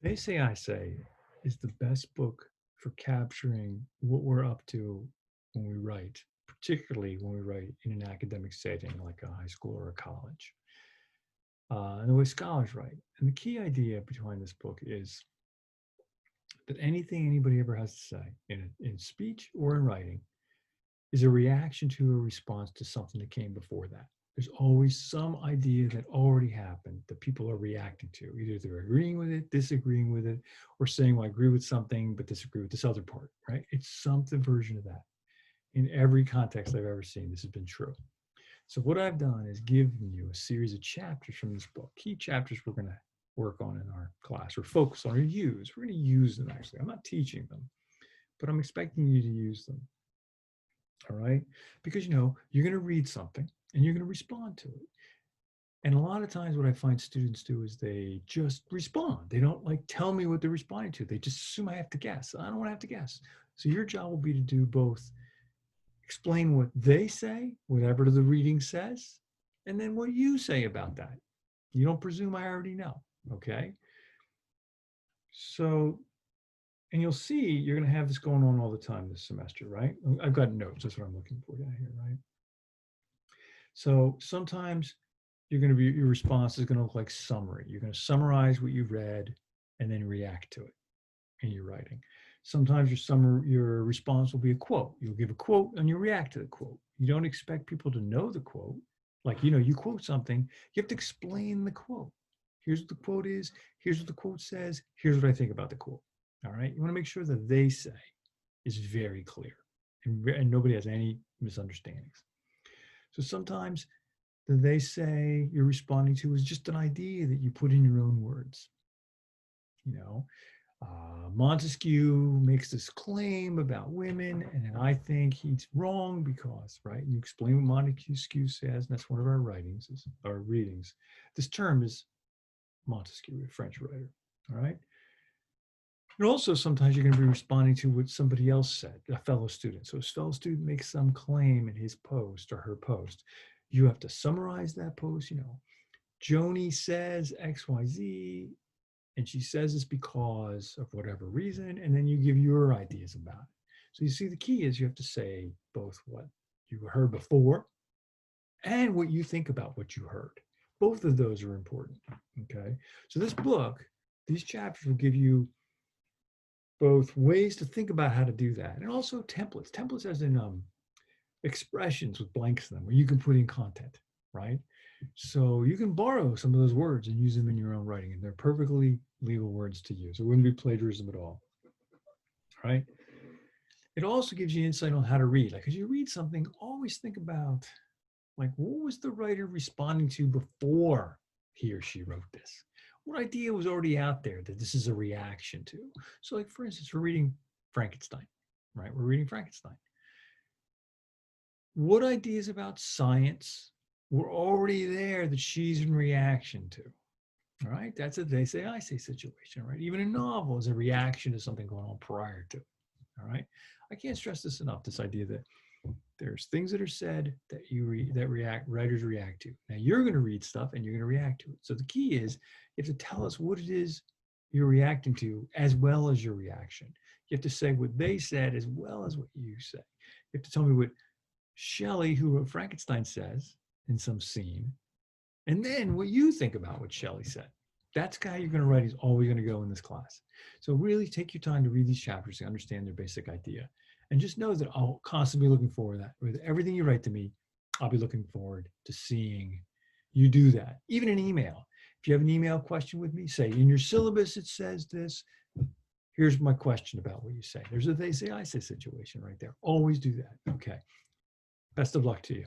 They Say, I Say is the best book for capturing what we're up to when we write, particularly when we write in an academic setting like a high school or a college, and the way scholars write. And the key idea behind this book is that anything anybody ever has to say in speech or in writing is a reaction to a response to something that came before that. There's always some idea that already happened that people are reacting to. Either they're agreeing with it, disagreeing with it, or saying, well, I agree with something, but disagree with this other part, right? It's some version of that. In every context I've ever seen, this has been true. So what I've done is given you a series of chapters from this book, key chapters we're going to work on in our class or focus on or use. We're going to use them actually. I'm not teaching them, but I'm expecting you to use them. All right. Because you're going to read something and you're going to respond to it. And a lot of times what I find students do is they just respond. They don't like tell me what they're responding to. They just assume I have to guess. I don't want to have to guess. So your job will be to do both explain what they say, whatever the reading says, and then what you say about that. You don't presume I already know. Okay. So, and you'll see you're going to have this going on all the time this semester, right? I've got notes. That's what I'm looking for down here, right? So sometimes your response is going to look like summary. You're going to summarize what you've read and then react to it in your writing. Sometimes your response will be a quote. You'll give a quote and you react to the quote. You don't expect people to know the quote. Like, you quote something, you have to explain the quote. Here's what the quote is. Here's what the quote says. Here's what I think about the quote. All right. You want to make sure that they say is very clear and nobody has any misunderstandings. So sometimes the they say you're responding to is just an idea that you put in your own words. You know, Montesquieu makes this claim about women, and I think he's wrong because, right? And you explain what Montesquieu says, and that's one of our our readings. This term is Montesquieu, a French writer. All right. And also, sometimes you're going to be responding to what somebody else said, a fellow student. So, a fellow student makes some claim in his post or her post. You have to summarize that post. Joni says XYZ, and she says it's because of whatever reason, and then you give your ideas about it. So you see, the key is you have to say both what you heard before and what you think about what you heard. Both of those are important. Okay. So this book, these chapters will give you both ways to think about how to do that and also templates. Templates as in expressions with blanks in them where you can put in content, right? So you can borrow some of those words and use them in your own writing, and they're perfectly legal words to use. It wouldn't be plagiarism at all, right? It also gives you insight on how to read. Like as you read something, always think about like what was the writer responding to before he or she wrote this? What idea was already out there that this is a reaction to? So, like for instance, we're reading Frankenstein, right? We're reading Frankenstein. What ideas about science were already there that she's in reaction to? All right, that's a they say, I say situation, right? Even a novel is a reaction to something going on prior to it. All right, I can't stress this enough. This idea that there's things that are said that writers react to. Now you're going to read stuff and you're going to react to it. So the key is you have to tell us what it is you're reacting to as well as your reaction. You have to say what they said as well as what you say. You have to tell me what Shelley, who wrote Frankenstein, says in some scene, and then what you think about what Shelley said. That's how you're going to write is always going to go in this class. So really take your time to read these chapters to understand their basic idea. And just know that I'll constantly be looking forward to that. With everything you write to me, I'll be looking forward to seeing you do that. Even an email. If you have an email question with me, say in your syllabus it says this. Here's my question about what you say. There's a they say I say situation right there. Always do that. Okay. Best of luck to you.